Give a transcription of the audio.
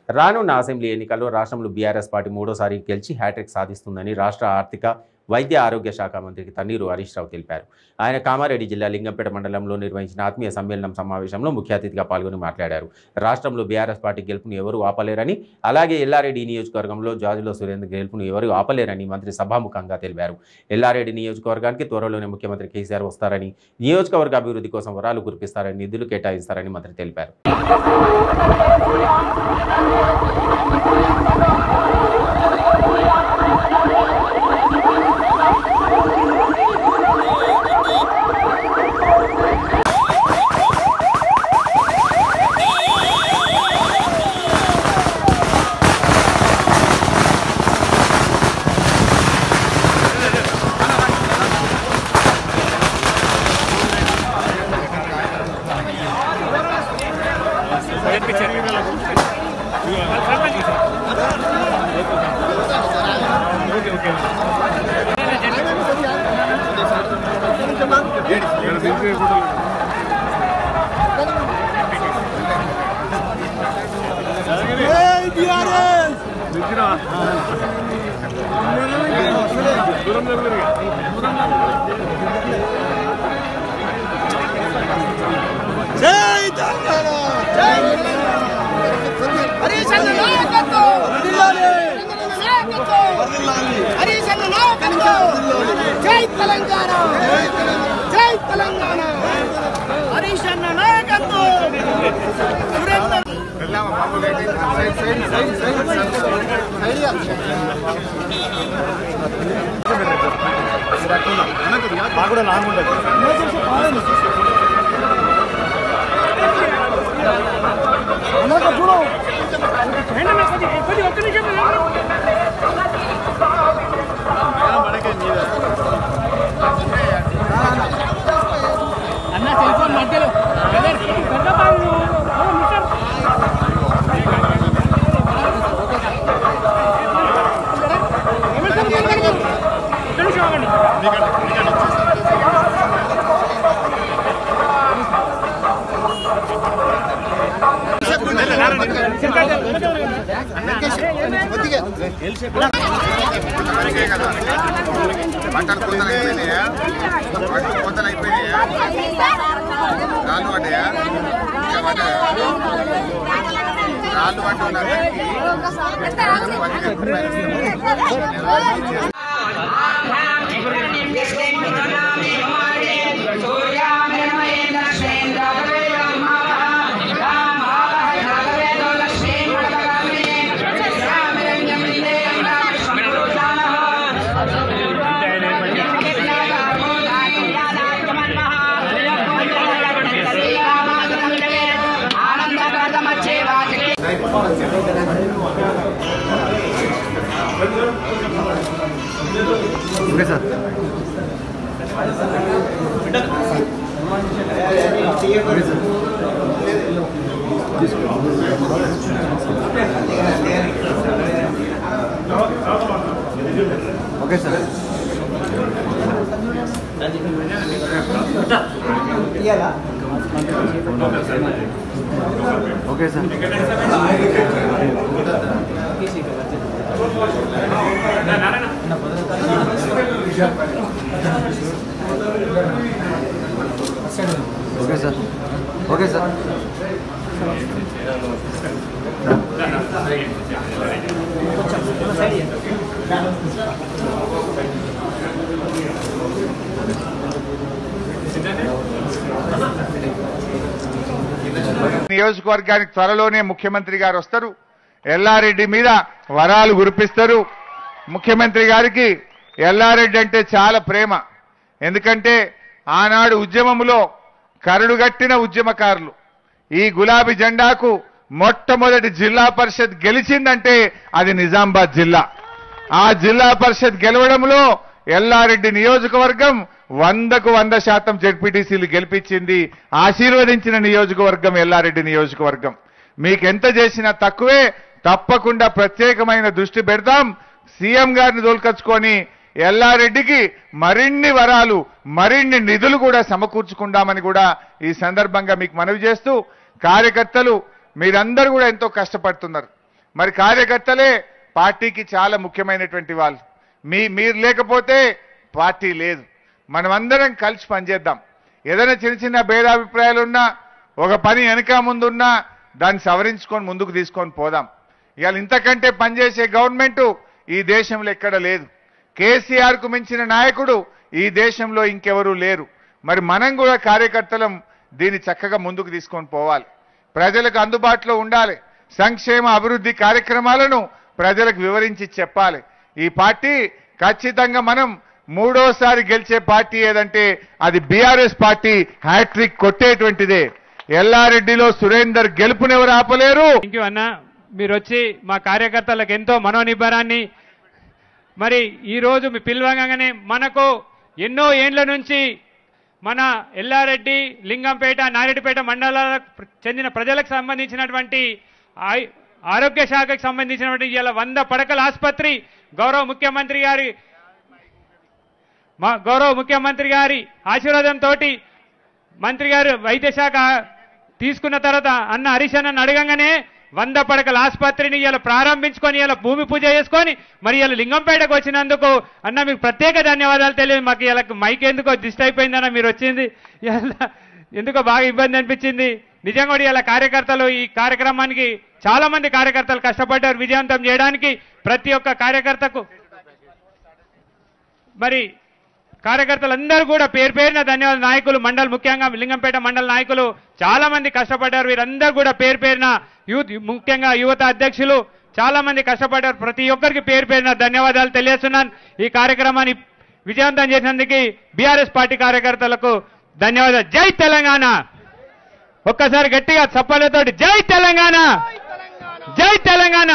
రానున్న అసెంబ్లీ ఎన్నికల్లో రాష్ట్రంలో బీఆర్ఎస్ పార్టీ మూడోసారి గెలిచి హ్యాట్రిక్ సాధిస్తుందని రాష్ట్ర ఆర్థిక వైద్య ఆరోగ్య శాఖ మంత్రి తన్నీరు హరీష్ రావు తెలిపారు. ఆయన కామారెడ్డి జిల్లా లింగంపేట మండలంలో నిర్వహించిన ఆత్మీయ సమ్మేళనం సమావేశంలో ముఖ్య అతిథిగా పాల్గొని మాట్లాడారు. రాష్ట్రంలో బీఆర్ఎస్ పార్టీ గెలుపును ఎవరూ ఆపలేరని, అలాగే ఎల్లారెడ్డి నియోజకవర్గంలో జాజుల సురేంద్ర గెలుపును ఎవరూ ఆపలేరని మంత్రి సభాముఖంగా తెలిపారు. ఎల్లారెడ్డి నియోజకవర్గానికి త్వరలోనే ముఖ్యమంత్రి కేసీఆర్ వస్తారని, నియోజకవర్గ అభివృద్ధి కోసం వరాలు కురిపిస్తారని, నిధులు కేటాయిస్తారని మంత్రి తెలిపారు. Okay, sir. Okay, sir. Okay, sir. Okay, sir. Okay, sir. నియోజకవర్గానికి త్వరలోనే ముఖ్యమంత్రి గారు వస్తారు. ఎల్లారెడ్డి మీద వరాలు కురిపిస్తారు. ముఖ్యమంత్రి గారికి ఎల్లారెడ్డి అంటే చాలా ప్రేమ. ఎందుకంటే ఆనాడు ఉద్యమంలో కరడుగట్టిన ఉద్యమకారులు ఈ గులాబీ జెండాకు మొట్టమొదటి జిల్లా పరిషత్ గెలిచిందంటే అది నిజామాబాద్ జిల్లా. ఆ జిల్లా పరిషత్ గెలవడంలో ఎల్లారెడ్డి నియోజకవర్గం 100కు 100% జెడ్పీటీసీలు గెలిపించింది. ఆశీర్వదించిన నియోజకవర్గం ఎల్లారెడ్డి నియోజకవర్గం. మీకెంత చేసినా తక్కువే. తప్పకుండా ప్రత్యేకమైన దృష్టి పెడతాం. సీఎం గారిని దోల్కొచ్చుకొని ఎల్లారెడ్డికి మరిన్ని వరాలు మరిన్ని నిధులు కూడా సమకూర్చుకుందామని కూడా ఈ సందర్భంగా మీకు మనవి చేస్తూ, కార్యకర్తలు మీరందరూ కూడా ఎంతో కష్టపడుతున్నారు. మరి కార్యకర్తలే పార్టీకి చాలా ముఖ్యమైనటువంటి వాళ్ళు. మీరు లేకపోతే పార్టీ లేదు. మనమందరం కలిసి పనిచేద్దాం. ఏదైనా చిన్న చిన్న భేదాభిప్రాయాలు ఉన్నా, ఒక పని వెనక ముందున్నా దాన్ని సవరించుకొని ముందుకు తీసుకొని పోదాం. ఇవాళ ఇంతకంటే పనిచేసే గవర్నమెంట్ ఈ దేశంలో ఎక్కడ లేదు. కేసీఆర్కు మించిన నాయకుడు ఈ దేశంలో ఇంకెవరూ లేరు. మరి మనం కూడా కార్యకర్తలం దీన్ని చక్కగా ముందుకు తీసుకొని పోవాలి. ప్రజలకు అందుబాటులో ఉండాలి. సంక్షేమ అభివృద్ధి కార్యక్రమాలను ప్రజలకు వివరించి చెప్పాలి. ఈ పార్టీ ఖచ్చితంగా మనం మూడోసారి గెలిచే పార్టీ ఏదంటే అది బీఆర్ఎస్ పార్టీ. హ్యాట్రిక్ కొట్టేటువంటిదే. ఎల్లారెడ్డిలో సురేందర్ గెలుపునెవరు ఆపలేరు. థ్యాంక్ యూ అన్న, మీరు వచ్చి మా కార్యకర్తలకు ఎంతో మనోనిబ్బరాన్ని, మరి ఈరోజు మీ పిలవగానే మనకు ఎన్నో ఏండ్ల నుంచి మన ఎల్లారెడ్డి, లింగంపేట, నారెడ్డిపేట మండలాలకు చెందిన ప్రజలకు సంబంధించినటువంటి ఆరోగ్య శాఖకు సంబంధించినటువంటి ఇలా 100 పడకల ఆసుపత్రి గౌరవ ముఖ్యమంత్రి గారి ఆశీర్వాదంతో మంత్రి గారు వైద్య శాఖ తీసుకున్న తర్వాత అన్న హరీష్ అన్నను అడగంగానే 100 పడకల ఆసుపత్రిని ఇలా ప్రారంభించుకొని ఇలా భూమి పూజ చేసుకొని మరి ఇలా లింగంపేటకు వచ్చినందుకు అన్న మీకు ప్రత్యేక ధన్యవాదాలు తెలియదు. మాకు ఇలా మైక్ ఎందుకో దిష్టి అయిపోయిందన్న, మీరు వచ్చింది ఎందుకో బాగా ఇబ్బంది అనిపించింది. నిజంగా కూడా ఇలా కార్యకర్తలు ఈ కార్యక్రమానికి చాలా మంది కార్యకర్తలు కష్టపడ్డారు విజయవంతం చేయడానికి. ప్రతి ఒక్క కార్యకర్తకు మరి కార్యకర్తలందరూ కూడా పేరు పేరున ధన్యవాదాలు. నాయకులు మండల్, ముఖ్యంగా లింగంపేట మండల నాయకులు చాలా మంది కష్టపడ్డారు. వీరందరూ కూడా పేరు పేరున ముఖ్యంగా యువత అధ్యక్షులు చాలా మంది కష్టపడ్డారు. ప్రతి ఒక్కరికి పేరు పేరున ధన్యవాదాలు తెలియజేస్తున్నాను. ఈ కార్యక్రమాన్ని విజయవంతం చేసినందుకు బీఆర్ఎస్ పార్టీ కార్యకర్తలకు ధన్యవాదాలు. జై తెలంగాణ. ఒక్కసారి గట్టిగా చప్పలతోటి జై తెలంగాణ, జై తెలంగాణ.